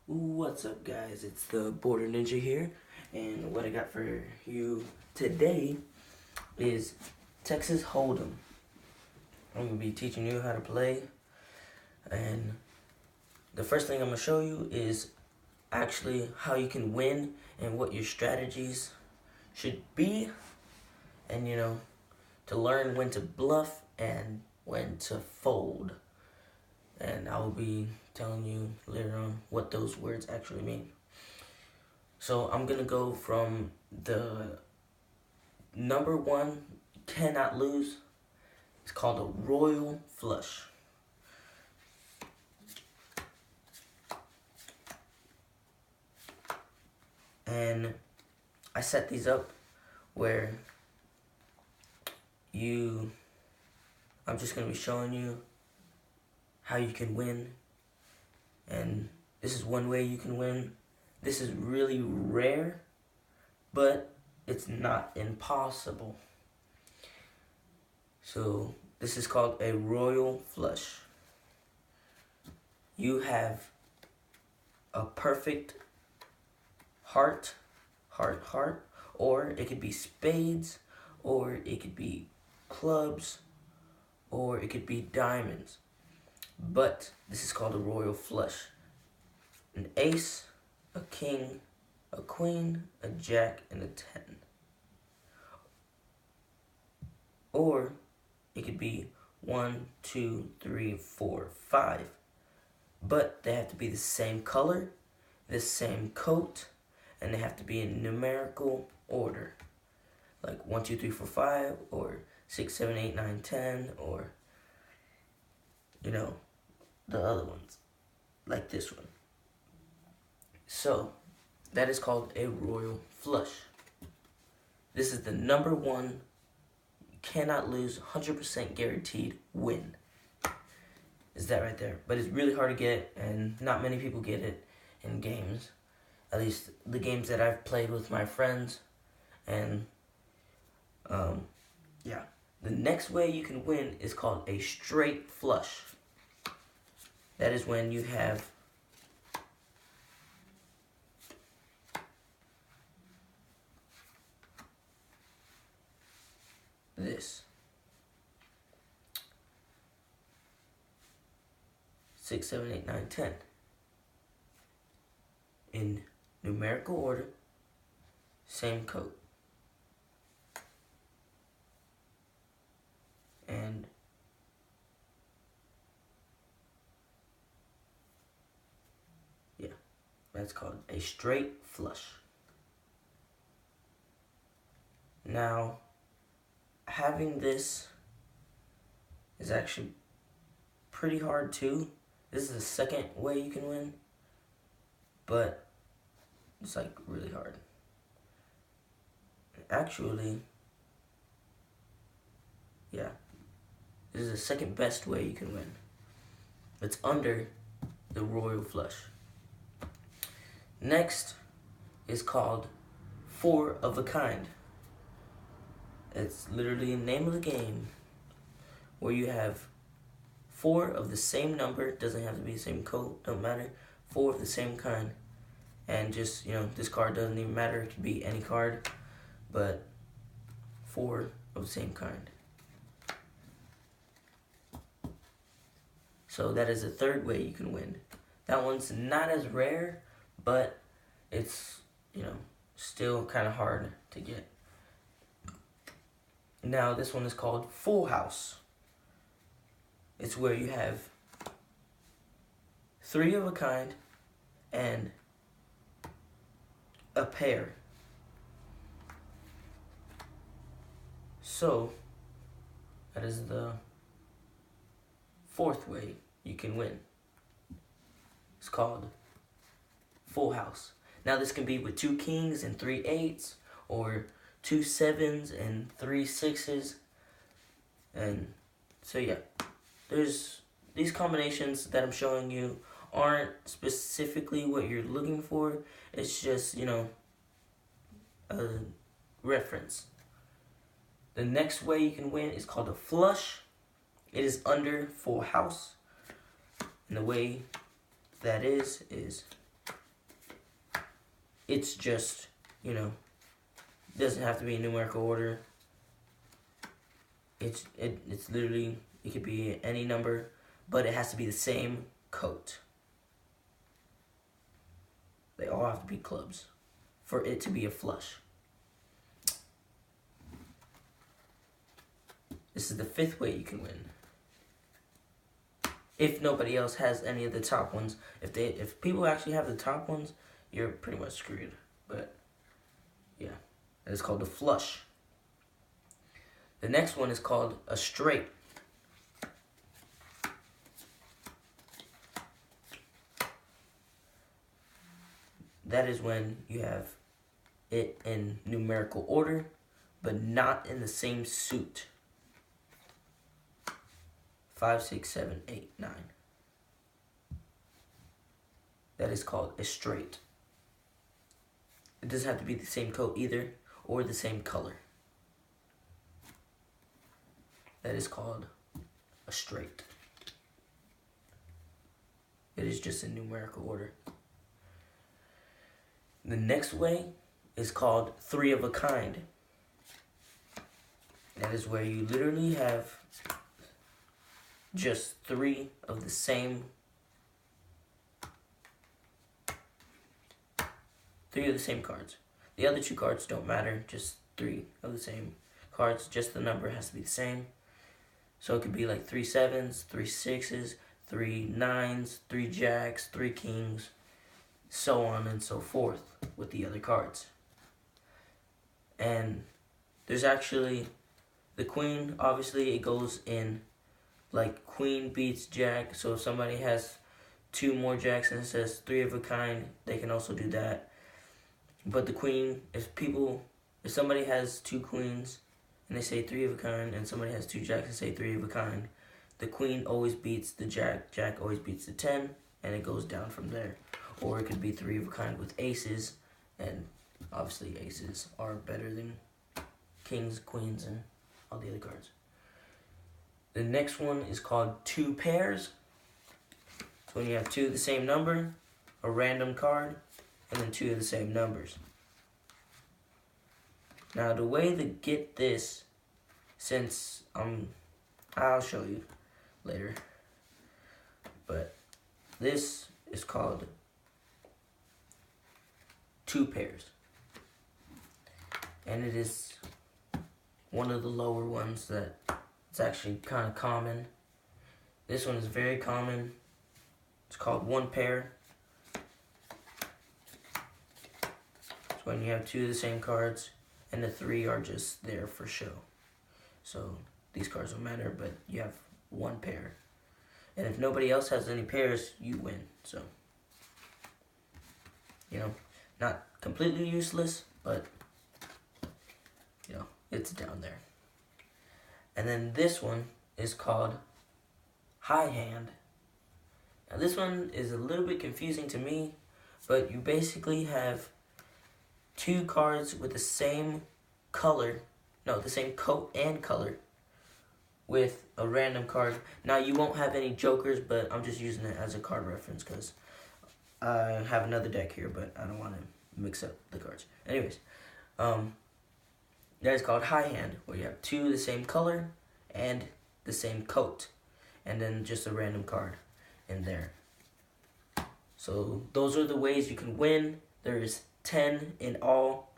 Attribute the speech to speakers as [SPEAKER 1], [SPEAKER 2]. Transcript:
[SPEAKER 1] What's up, guys? It's the Border Ninja here, and what I got for you today is Texas Hold'em. I'm going to be teaching you how to play, and the first thing I'm going to show you is actually how you can win and what your strategies should be, and to learn when to bluff and when to fold. And I will be telling you later on what those words actually mean. So I'm going to go from the number one cannot lose. It's called a royal flush. And I set these up where I'm just going to be showing you how you can win, and this is one way you can win. This is really rare, but it's not impossible. So this is called a royal flush. You have a perfect heart, or it could be spades, or it could be clubs, or it could be diamonds. But this is called a royal flush. An ace, a king, a queen, a jack, and a 10. Or it could be 1, 2, 3, 4, 5. But they have to be the same color, the same coat, and they have to be in numerical order. Like 1, 2, 3, 4, 5, or 6, 7, 8, 9, 10, or the other ones, like this one. So, that is called a royal flush. This is the number one, you cannot lose, 100% guaranteed win. Is that right there? But it's really hard to get, and not many people get it in games. At least the games that I've played with my friends. And, yeah. The next way you can win is called a straight flush. That is when you have this. 6, 7, 8, 9, 10. In numerical order, same coat. And yeah, that's called a straight flush. Now, having this is actually pretty hard too. This is the second way you can win, but it's like really hard. Actually, yeah, this is the second best way you can win. It's under the royal flush. Next is called four of a kind. It's literally the name of the game, where you have four of the same number, doesn't have to be the same coat, don't matter, four of the same kind, and just, this card doesn't even matter, it could be any card, but four of the same kind. So that is the third way you can win. That one's not as rare, but it's, still kind of hard to get. Now this one is called full house. It's where you have three of a kind and a pair. So that is the fourth way you can win. It's called full house. Now this can be with 2 kings and 3 eights, or 2 sevens and 3 sixes. And so yeah, there's these combinations that I'm showing you aren't specifically what you're looking for. It's just, a reference. The next way you can win is called a flush. It is under full house. And the way that is it's just, doesn't have to be in numerical order. It's literally, it could be any number, but it has to be the same coat. They all have to be clubs for it to be a flush. This is the 5th way you can win. If nobody else has any of the top ones, if people actually have the top ones, you're pretty much screwed. But yeah, and it's called the flush. The next one is called a straight. That is when you have it in numerical order, but not in the same suit. 5, 6, 7, 8, 9. That is called a straight. It doesn't have to be the same coat either, or the same color. That is called a straight. It is just in numerical order. The next way is called 3 of a kind. That is where you literally have just 3 of the same cards. The other 2 cards don't matter, just 3 of the same cards, just the number has to be the same. So it could be like 3 7s, 3 6s, 3 9s, 3 jacks, 3 kings, so on and so forth with the other cards. And there's actually the queen, obviously it goes in like queen beats jack. So if somebody has 2 more jacks and it says 3 of a kind, they can also do that. But the queen, if somebody has 2 queens and they say 3 of a kind, and somebody has 2 jacks and say 3 of a kind, the queen always beats the jack, jack always beats the 10, and it goes down from there. Or it could be 3 of a kind with aces, and obviously aces are better than kings, queens, and all the other cards. The next one is called 2 pairs. So when you have 2 of the same number, a random card, and then 2 of the same numbers. Now the way to get this, since I'll show you later, but this is called 2 pairs. And it is one of the lower ones that it's actually kind of common. This one is very common. It's called 1 pair. It's when you have 2 of the same cards and the 3 are just there for show. So these cards don't matter, but you have 1 pair. And if nobody else has any pairs, you win. So, not completely useless, but, it's down there. And then this one is called high hand. Now this one is a little bit confusing to me, but you basically have 2 cards with the same color, the same coat and color, with a random card. Now you won't have any jokers, but I'm just using it as a card reference because I have another deck here, but I don't want to mix up the cards. Anyways, that is called high hand, where you have 2 of the same color and the same coat, and then just a random card in there. So those are the ways you can win. There's 10 in all.